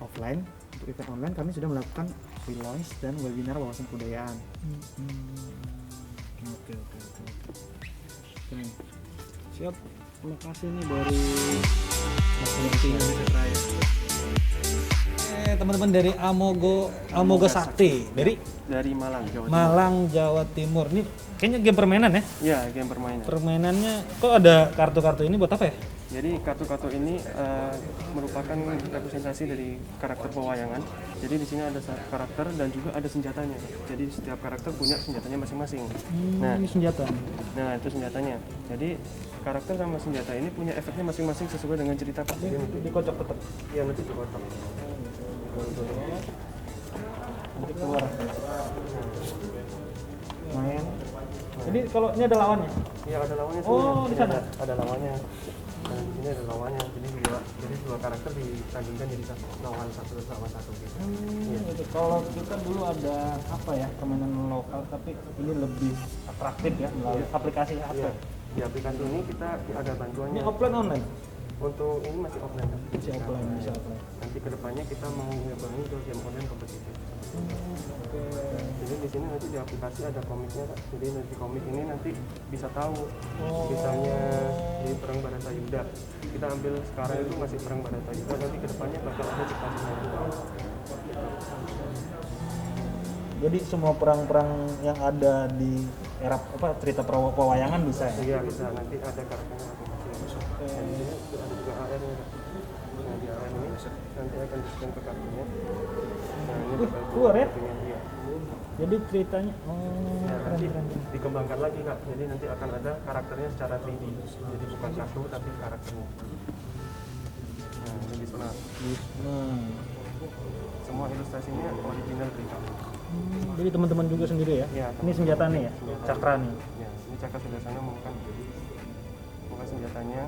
Speaker 19: offline. Untuk event online kami sudah melakukan pre-launch dan webinar wawasan kebudayaan.
Speaker 1: Oke. Siap. Terima kasih nih dari teman-teman dari Amoga Sakti
Speaker 16: dari Malang, Jawa Timur.
Speaker 1: Malang, Jawa Timur. Ini kayaknya game permainan ya?
Speaker 16: Iya, game permainan.
Speaker 1: Permainannya kok ada kartu-kartu ini buat apa ya?
Speaker 16: Jadi kartu-kartu ini merupakan representasi dari karakter pewayangan. Jadi di sini ada karakter dan juga ada senjatanya. Jadi setiap karakter punya senjatanya masing-masing.
Speaker 1: Ini senjata.
Speaker 16: Nah, itu senjatanya. Jadi karakter sama senjata ini punya efeknya masing-masing sesuai dengan cerita game itu.
Speaker 1: Dikocok tetap.
Speaker 16: Iya, nanti dikocok.
Speaker 1: Nanti keluar. Main. Jadi kalau ini ada lawannya?
Speaker 16: Iya, ada lawannya.
Speaker 1: Oh, di sana?
Speaker 16: Ada lawannya. Nah, di sini ada lawannya. Jadi dua karakter ditandingkan jadi lawan satu gitu.
Speaker 1: Gitu. Kalau kita dulu ada apa ya, permainan lokal tapi ini lebih atraktif ya melalui aplikasi apa?
Speaker 16: Iya. Di aplikasi ini kita ada bantuannya.
Speaker 1: Ini offline online?
Speaker 16: Untuk ini masih offline.
Speaker 1: Masih offline.
Speaker 16: Nanti kedepannya kita mau ngebangun ke game online kompetitif. Jadi di sini nanti di aplikasi ada komiknya, Kak. Jadi nanti komik ini nanti bisa tahu, misalnya di Perang Baratayuda. Kita ambil sekarang itu masih Perang Baratayuda, nanti kedepannya bakal ada Cipta Sinayam.
Speaker 1: Jadi semua perang-perang yang ada di era cerita pewayangan bisa ya?
Speaker 16: Iya bisa, nanti ada karakternya masing-masing. Dan di sini ada juga AR-nya. Nah di AR ini nanti akan di-scan ke kartunya. Nah ini
Speaker 1: keluar ya?
Speaker 16: Iya.
Speaker 1: Jadi ceritanya,
Speaker 16: nanti dikembangkan lagi Kak. Jadi nanti akan ada karakternya secara 3D. Jadi bukan kartu tapi karakternya. Nah ini Bisma. Semua ilustrasinya original Rika.
Speaker 1: Jadi teman-teman juga sendiri ya?
Speaker 16: Ya,
Speaker 1: ini senjata nih ya? Cakra nih?
Speaker 16: Ya, ini cakra sebelah sana bukan senjatanya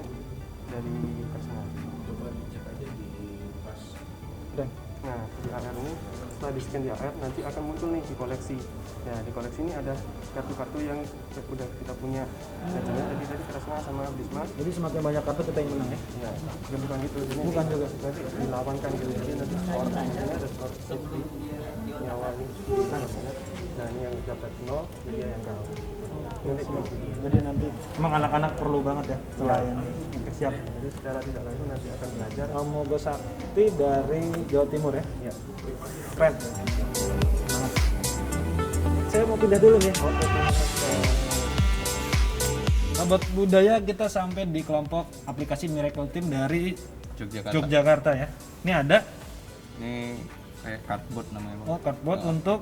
Speaker 16: dari Kresna.
Speaker 20: Coba dicek aja di pas.
Speaker 16: Nah, di AR ini setelah di scan di AR nanti akan muncul nih di koleksi. Ya, di koleksi ini ada kartu-kartu yang udah kita punya. Dan juga tadi Kresna sama Bisma.
Speaker 1: Jadi semakin banyak kartu kita yang menang ya?
Speaker 16: Ya, bukan gitu. Jadi
Speaker 1: bukan juga.
Speaker 16: Nanti dilawankan gitu. Jadi nanti skor ini ada skor safety nyawa ini. Nah, ini yang dapat 0, dia yang kalah.
Speaker 1: Jadi nanti emang anak-anak perlu banget ya selain siap.
Speaker 16: Jadi secara tidak langsung nanti akan belajar.
Speaker 1: Amoga Sakti dari Jawa Timur ya?
Speaker 16: Iya.
Speaker 1: Keren. Semangat. Saya mau pindah dulu nih. Sahabat budaya, kita sampai di kelompok aplikasi Miracle Team dari Yogyakarta ya. Ini ada?
Speaker 21: Ini kayak cardboard namanya.
Speaker 1: Oh, cardboard
Speaker 21: untuk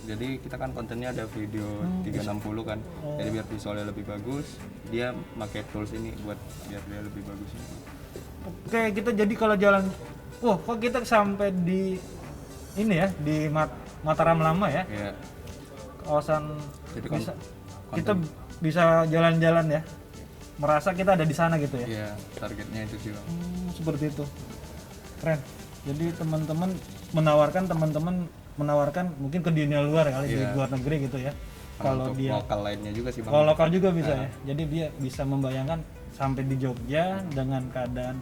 Speaker 21: jadi kita kan kontennya ada video 360 kan. Jadi biar visualnya lebih bagus, dia pakai tools ini buat biar dia lebih bagus.
Speaker 1: Oke, kita jadi kalau jalan, kok kita sampai di ini ya, di Mataram Lama ya?
Speaker 21: Iya.
Speaker 1: Kawasan
Speaker 21: jadi
Speaker 1: kita bisa jalan-jalan ya, merasa kita ada di sana gitu ya?
Speaker 21: Iya, targetnya itu sih Bang.
Speaker 1: Seperti itu, keren. Jadi teman-teman menawarkan mungkin ke dunia luar kali, di luar negeri gitu ya. Kalau dia
Speaker 21: lokal lainnya juga sih Bang.
Speaker 1: Kalau lokal juga bisa ya. Jadi dia bisa membayangkan sampai di Jogja dengan keadaan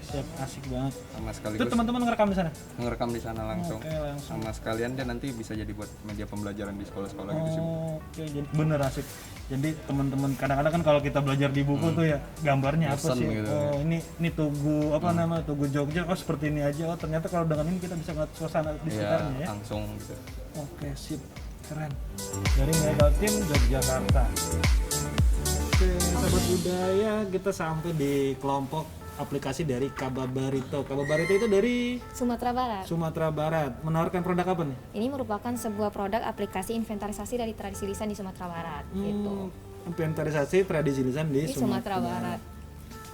Speaker 1: siap, asik banget.
Speaker 21: Sama sekali.
Speaker 1: Itu teman-teman ngerekam di sana?
Speaker 21: Ngerekam di sana langsung.
Speaker 1: Langsung.
Speaker 21: Sama sekalian dia nanti bisa jadi buat media pembelajaran di sekolah-sekolah gitu sih.
Speaker 1: Oke, jadi bener asik. Jadi teman-teman kadang-kadang kan kalau kita belajar di buku tuh ya gambarnya apa sih?
Speaker 21: Gitu.
Speaker 1: Oh, ini tugu namanya? Tugu Jogja. Oh, seperti ini aja. Oh, ternyata kalau dengan ini kita bisa ngeliat suasana di sekitarnya ya.
Speaker 21: Langsung gitu.
Speaker 1: Oke, sip. Keren. Dari Miracle Team Yogyakarta. Oke, sahabat budaya, kita sampai di kelompok aplikasi dari Kababarito. Kababarito itu dari
Speaker 2: Sumatera Barat.
Speaker 1: Sumatera Barat. Menawarkan produk apa nih?
Speaker 2: Ini merupakan sebuah produk aplikasi inventarisasi dari tradisi lisan di Sumatera Barat. Gitu.
Speaker 1: Inventarisasi tradisi lisan di
Speaker 2: Sumatera Barat.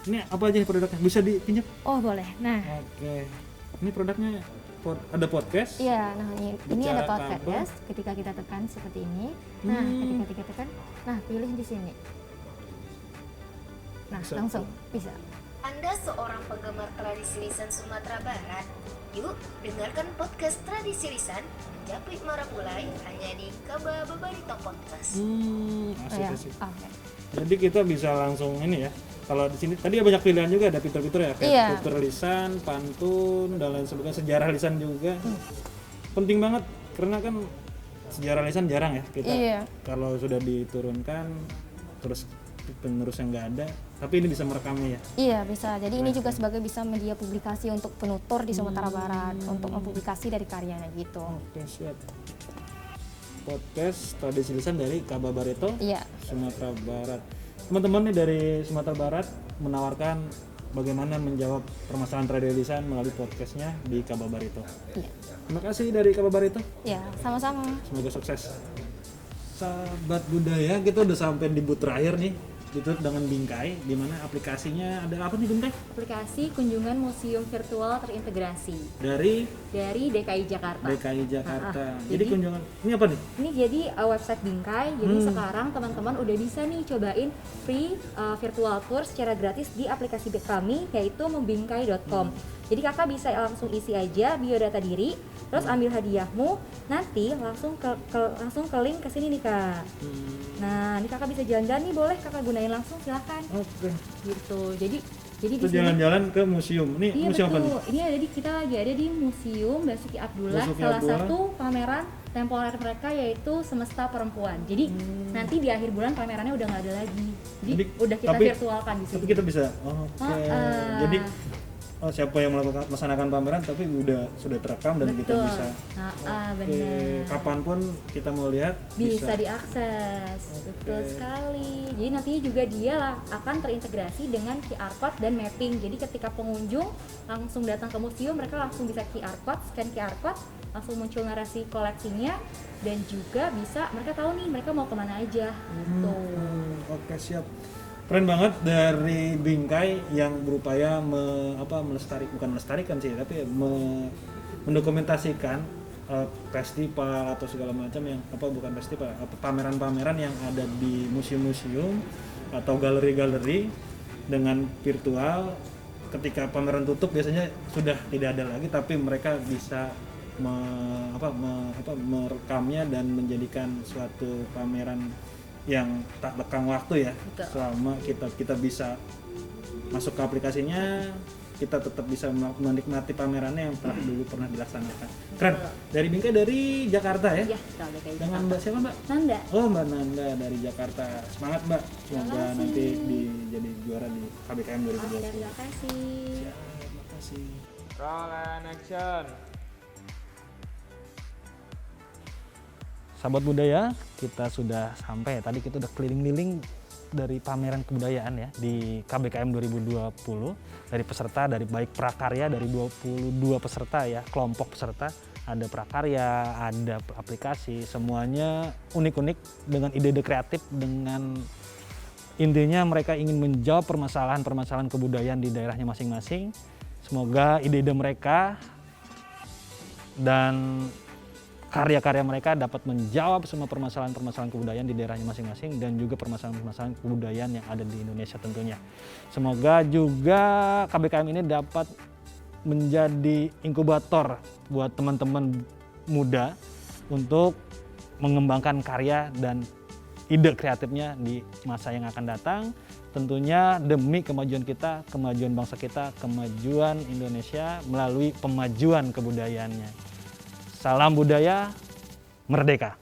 Speaker 1: Ini apa aja produknya? Bisa dipinjam?
Speaker 2: Oh, boleh. Nah.
Speaker 1: Oke. Ini produknya ada podcast?
Speaker 2: Iya, nah ini ada podcast. Ketika kita tekan seperti ini. Nah, ketika kita tekan, nah pilih di sini. Nah, langsung bisa.
Speaker 22: Anda seorang penggemar tradisi lisan Sumatera Barat? Yuk, dengarkan podcast Tradisi Lisan Japrik Marapulai hanya di Kababarito Podcast.
Speaker 1: Asik. Jadi kita bisa langsung ini ya, kalau di sini tadi banyak pilihan juga, ada fitur-fitur ya, kayak
Speaker 2: Iya.
Speaker 1: fitur lisan, pantun, dan lain sebagainya, sejarah lisan juga. Penting banget karena kan sejarah lisan jarang ya kita.
Speaker 2: Iya.
Speaker 1: Kalau sudah diturunkan terus penerusnya nggak ada, tapi ini bisa merekamnya ya.
Speaker 2: Iya bisa, jadi ini juga sebagai bisa media publikasi untuk penutur di Sumatera Barat untuk mempublikasi dari karyanya gitu.
Speaker 1: Oke, siap. Podcast Tradisi Lisan dari Kaba Barito,
Speaker 2: Iya.
Speaker 1: Sumatera Barat. Teman-teman nih dari Sumatera Barat menawarkan bagaimana menjawab permasalahan tradisi lisan melalui podcastnya di Kaba Barito.
Speaker 2: Iya.
Speaker 1: Terima kasih dari Kaba Barito.
Speaker 2: Ya, sama-sama.
Speaker 1: Semoga sukses. Sahabat budaya, kita udah sampai di booth terakhir nih. Itu dengan Bingkai, di mana aplikasinya ada apa nih Bingkai?
Speaker 3: Aplikasi kunjungan museum virtual terintegrasi
Speaker 1: Dari
Speaker 3: DKI Jakarta.
Speaker 1: DKI Jakarta. Jadi
Speaker 3: Jadi
Speaker 1: kunjungan ini apa nih?
Speaker 3: ini jadi website Bingkai. Jadi sekarang teman-teman udah bisa nih cobain free virtual tour secara gratis di aplikasi kami yaitu membingkai.com. Jadi kakak bisa langsung isi aja biodata diri, terus ambil hadiahmu, nanti langsung ke link ke sini nih kak. Nah, ini kakak bisa jalan-jalan nih, boleh kakak gunain langsung, silahkan.
Speaker 1: Oke.
Speaker 3: Gitu. Jadi
Speaker 1: Itu
Speaker 3: di sini
Speaker 1: jalan-jalan ke museum. Ini
Speaker 3: iya,
Speaker 1: museum apa nih?
Speaker 3: betul. Ini kita lagi ada di Museum Basuki Abdullah,
Speaker 1: Basuki
Speaker 3: salah
Speaker 1: Abdullah.
Speaker 3: satu pameran temporer mereka yaitu Semesta Perempuan. Jadi nanti di akhir bulan pamerannya udah nggak ada lagi. Jadi udah kita virtualkan di sini.
Speaker 1: Tapi kita bisa. Oke. Jadi siapa yang melaksanakan pameran tapi sudah terekam dan kita
Speaker 3: Betul.
Speaker 1: bisa.
Speaker 3: Benar.
Speaker 1: Kapanpun kita mau lihat
Speaker 3: Bisa diakses. Betul sekali. Jadi nantinya juga dia akan terintegrasi dengan QR code dan mapping. Jadi ketika pengunjung langsung datang ke museum, mereka langsung bisa scan QR code, langsung muncul narasi koleksinya, dan juga bisa mereka tahu nih mereka mau kemana aja gitu.
Speaker 1: Oke, siap. Keren banget dari Bingkai yang berupaya melestarikan sih, tapi mendokumentasikan festival atau segala macam yang bukan festival, pameran-pameran yang ada di museum-museum atau galeri-galeri dengan virtual. Ketika pameran tutup biasanya sudah tidak ada lagi, tapi mereka bisa merekamnya dan menjadikan suatu pameran yang tak lekang waktu ya.
Speaker 3: Betul.
Speaker 1: Selama kita bisa masuk ke aplikasinya, kita tetap bisa menikmati pamerannya yang dulu pernah dilaksanakan. Keren. Dari Bingkai dari Jakarta ya?
Speaker 3: Iya, DKI
Speaker 1: Dengan
Speaker 3: Jakarta.
Speaker 1: Mbak siapa Mbak?
Speaker 3: Nanda.
Speaker 1: Oh, Mbak Nanda dari Jakarta. Semangat Mbak. Semoga nanti jadi juara di KBKM 2020.
Speaker 3: Terima kasih.
Speaker 1: Terima kasih.
Speaker 4: Roll and action.
Speaker 1: Sahabat budaya, kita sudah sampai. Tadi kita udah keliling-keliling dari pameran kebudayaan ya di KBKM 2020. Dari peserta, dari baik prakarya, dari 22 peserta ya, kelompok peserta. Ada prakarya, ada aplikasi, semuanya unik-unik dengan ide-ide kreatif, dengan intinya mereka ingin menjawab permasalahan-permasalahan kebudayaan di daerahnya masing-masing. Semoga ide-ide mereka dan karya-karya mereka dapat menjawab semua permasalahan-permasalahan kebudayaan di daerahnya masing-masing dan juga permasalahan-permasalahan kebudayaan yang ada di Indonesia tentunya. Semoga juga KBKM ini dapat menjadi inkubator buat teman-teman muda untuk mengembangkan karya dan ide kreatifnya di masa yang akan datang. Tentunya demi kemajuan kita, kemajuan bangsa kita, kemajuan Indonesia melalui pemajuan kebudayaannya. Salam budaya, merdeka!